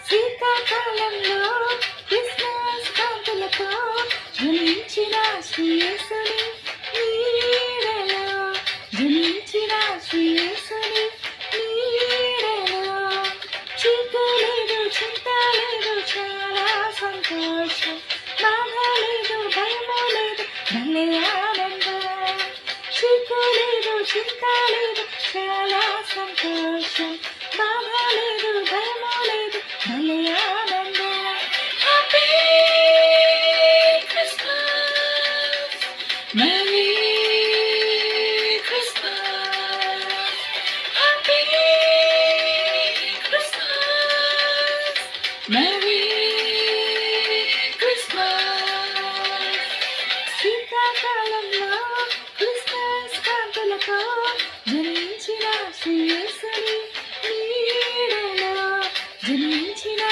శీతాకాలంలో క్రిస్మస్ కాంతులతో జనించిన శ్రీయేసుని నీడలో, జనించిన శ్రీయేసుని నీడలో. చీకు లేదు, చింత లేదు, చాలా సంతోషం. బాధ లేదు, భయము లేదు, భలే ఆనందం. చీకు లేదు, చింత లేదు, చాలా సంతోషం. బాధ లేదు, భయము లేదు, భలే ఆనందం. Happy Christmas, merry Christmas, happy Christmas, merry Christmas. శీతాకాలంలో క్రిస్మస్ కాంతులతో జనించిన శ్రీయేసుని నీడలో, జనించిన